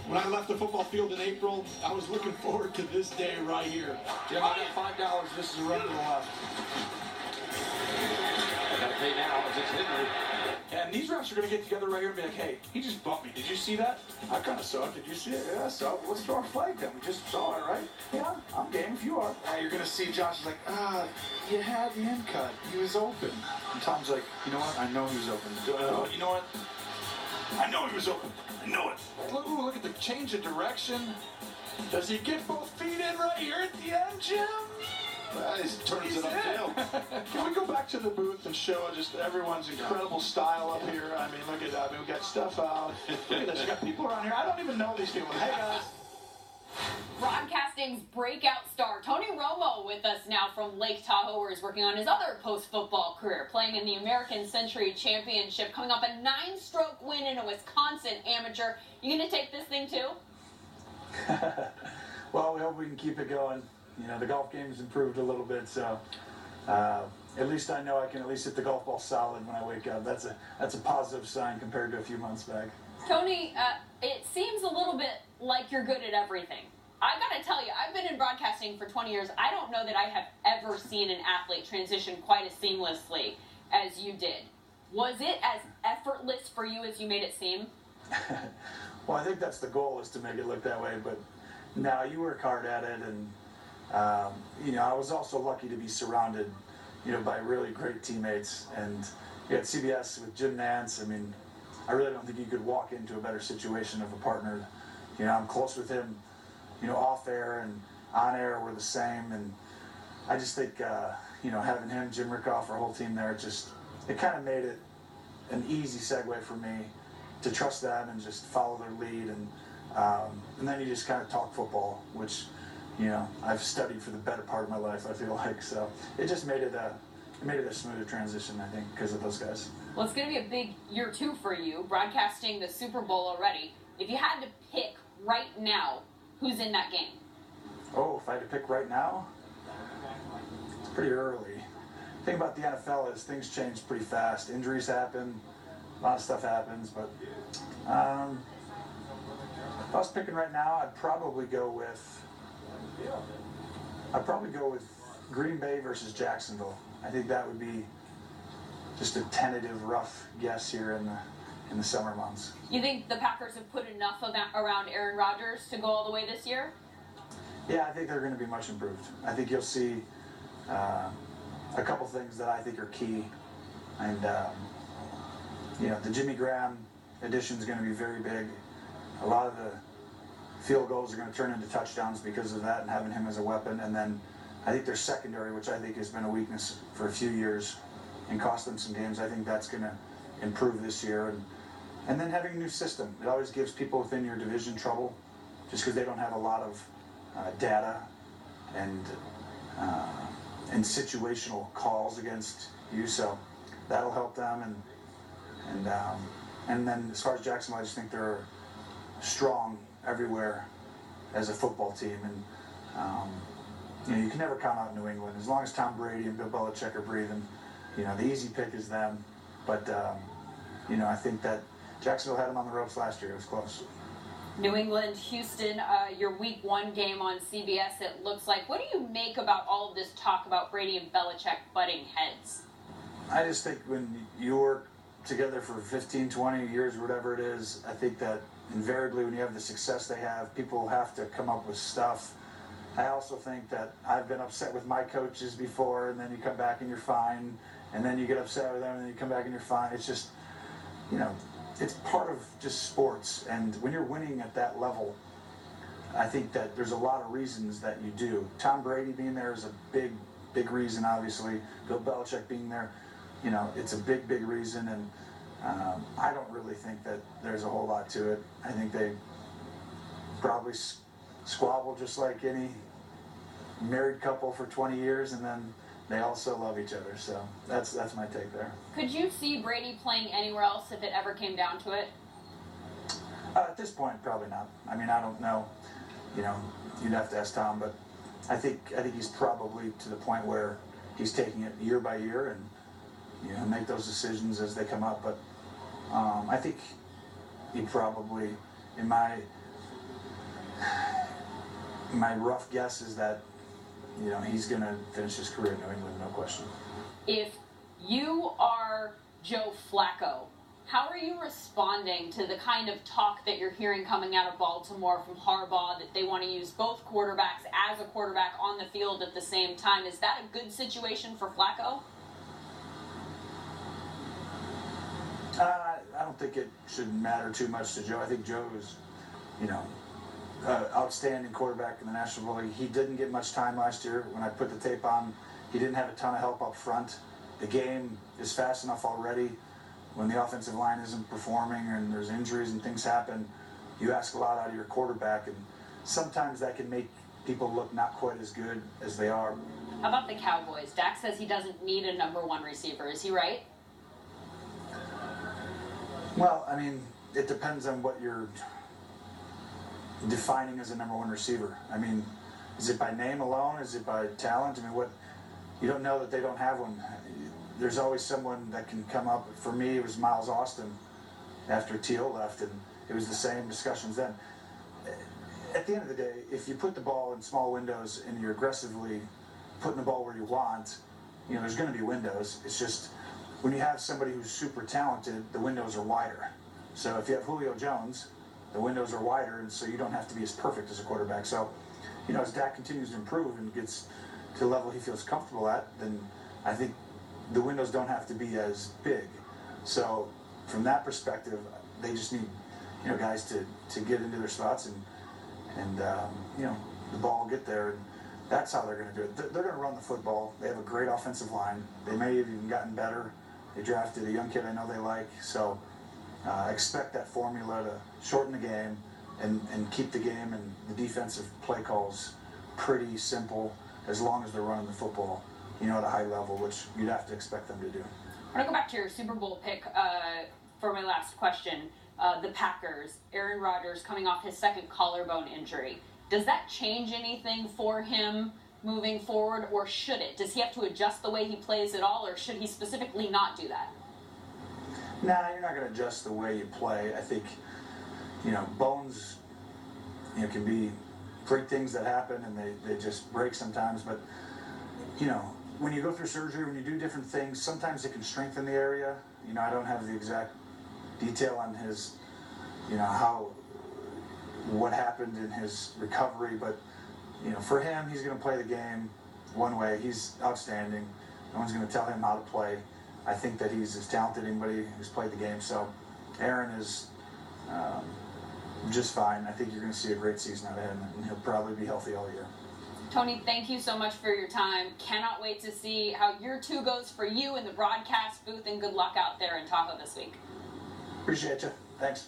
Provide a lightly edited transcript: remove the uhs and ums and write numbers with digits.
When I left the football field in April, I was looking forward to this day right here. Jim, I got $5. This is a run to the left. I got to pay now. It's Henry. And these refs are going to get together right here and be like, hey, he just bumped me. Did you see that? I kind of saw it. Did you see it? Yeah, I saw it. Let's throw a flag then. We just saw it, right? Yeah, I'm game if you are. You're going to see Josh is like, you had the end cut. He was open. And Tom's like, you know what? I know he was open. You know what? I know he was open. I know it. Ooh, look at the change of direction. Does he get both feet in right here at the end, Jim? He turns it upfield. Can we go back to the booth and show just everyone's incredible style up here? I mean, look at that. I mean, we got stuff out. Look at this. We got people around here. I don't even know these people. Hey, guys. Broadcasting's breakout star, Tony Romo, with us now from Lake Tahoe, where he's working on his other post-football career, playing in the American Century Championship, coming up a 9-stroke win in a Wisconsin amateur. You going to take this thing too? Well, we hope we can keep it going. You know, the golf game's improved a little bit, so at least I know I can at least hit the golf ball solid when I wake up. That's a positive sign compared to a few months back. Tony, it seems a little bit like you're good at everything. I gotta tell you, I've been in broadcasting for 20 years. I don't know that I have ever seen an athlete transition quite as seamlessly as you did. Was it as effortless for you as you made it seem? Well, I think that's the goal, is to make it look that way, but no, you work hard at it, and you know, I was also lucky to be surrounded, you know, by really great teammates. And at CBS with Jim Nantz, I mean, I really don't think you could walk into a better situation of a partner. You know, I'm close with him, you know, off air and on air, we're the same. And I just think, you know, having him, Jim Rickoff, our whole team there, it kind of made it an easy segue for me to trust them and just follow their lead. And then you just kind of talk football, which, you know, I've studied for the better part of my life, I feel like. So it just made it a smoother transition, I think, because of those guys. Well, it's going to be a big year, too, for you, broadcasting the Super Bowl already. If you had to pick right now, who's in that game? Oh, if I had to pick right now? It's pretty early. The thing about the NFL is things change pretty fast. Injuries happen, a lot of stuff happens, but if I was picking right now, I'd probably go with Green Bay versus Jacksonville. I think that would be just a tentative, rough guess here in the summer months. You think the Packers have put enough around Aaron Rodgers to go all the way this year? Yeah, I think they're going to be much improved. I think you'll see a couple things that I think are key. And, you know, the Jimmy Graham addition is going to be very big. A lot of the field goals are going to turn into touchdowns because of that and having him as a weapon. And then I think their secondary, which I think has been a weakness for a few years and cost them some games, I think that's going to improve this year. And then having a new system. It always gives people within your division trouble just because they don't have a lot of data and situational calls against you. So that'll help them. And then as far as Jacksonville, I just think they're strong everywhere as a football team, and you know, you can never count out New England as long as Tom Brady and Bill Belichick are breathing. You know, the easy pick is them, but you know, I think that Jacksonville had them on the ropes last year. It was close. New England, Houston, your Week 1 game on CBS, it looks like. What do you make about all of this talk about Brady and Belichick butting heads? I just think when you work together for 15, 20 years, whatever it is, I think that invariably when you have the success they have, people have to come up with stuff. I also think that I've been upset with my coaches before, and then you come back and you're fine, and then you get upset with them, and then you come back and you're fine. It's just, you know, it's part of just sports, and when you're winning at that level, I think that there's a lot of reasons that you do. Tom Brady being there is a big, big reason, obviously. Bill Belichick being there, you know, it's a big, big reason, and I don't really think that there's a whole lot to it. I think they probably squabble just like any married couple for 20 years, and then they also love each other. So that's my take there. Could you see Brady playing anywhere else if it ever came down to it? At this point, probably not. I mean, I don't know. You know, you'd have to ask Tom, but I think he's probably to the point where he's taking it year by year and, you know, make those decisions as they come up. But I think he probably, in my my rough guess is that, he's going to finish his career in New England, no question. If you are Joe Flacco, how are you responding to the kind of talk that you're hearing coming out of Baltimore from Harbaugh that they want to use both quarterbacks as a quarterback on the field at the same time? Is that a good situation for Flacco? I don't think it should matter too much to Joe. I think Joe is, outstanding quarterback in the National Football League. He didn't get much time last year. When I put the tape on, he didn't have a ton of help up front. The game is fast enough already. When the offensive line isn't performing and there's injuries and things happen, you ask a lot out of your quarterback, and sometimes that can make people look not quite as good as they are. How about the Cowboys? Dak says he doesn't need a number one receiver. Is he right? Well, I mean, it depends on what you're defining as a number one receiver. I mean, is it by name alone? Is it by talent? I mean, you don't know that they don't have one. There's always someone that can come up. For me, it was Miles Austin after Teal left, and it was the same discussions then. At the end of the day, if you put the ball in small windows and you're aggressively putting the ball where you want, there's going to be windows. It's just when you have somebody who's super talented, the windows are wider. So if you have Julio Jones, the windows are wider, and so you don't have to be as perfect as a quarterback. So, as Dak continues to improve and gets to a level he feels comfortable at, then I think the windows don't have to be as big. So from that perspective, they just need, guys to get into their spots and the ball will get there. And that's how they're going to do it. They're going to run the football. They have a great offensive line. They may have even gotten better. They drafted a young kid I know they like. So expect that formula to shorten the game and keep the game and the defensive play calls pretty simple as long as they're running the football, at a high level, which you'd have to expect them to do. I want to go back to your Super Bowl pick for my last question. The Packers, Aaron Rodgers coming off his second collarbone injury. Does that change anything for him moving forward, or should it? Does he have to adjust the way he plays at all, or should he specifically not do that? Nah, you're not going to adjust the way you play. I think, bones, can be great things that happen, and they just break sometimes. But, when you go through surgery, when you do different things, sometimes it can strengthen the area. I don't have the exact detail on his, what happened in his recovery, but, for him, he's going to play the game one way. He's outstanding. No one's going to tell him how to play. I think that he's as talented as anybody who's played the game. So Aaron is just fine. I think you're going to see a great season out of him, and he'll probably be healthy all year. Tony, thank you so much for your time. Cannot wait to see how year 2 goes for you in the broadcast booth, and good luck out there in Tahoe this week. Appreciate you. Thanks.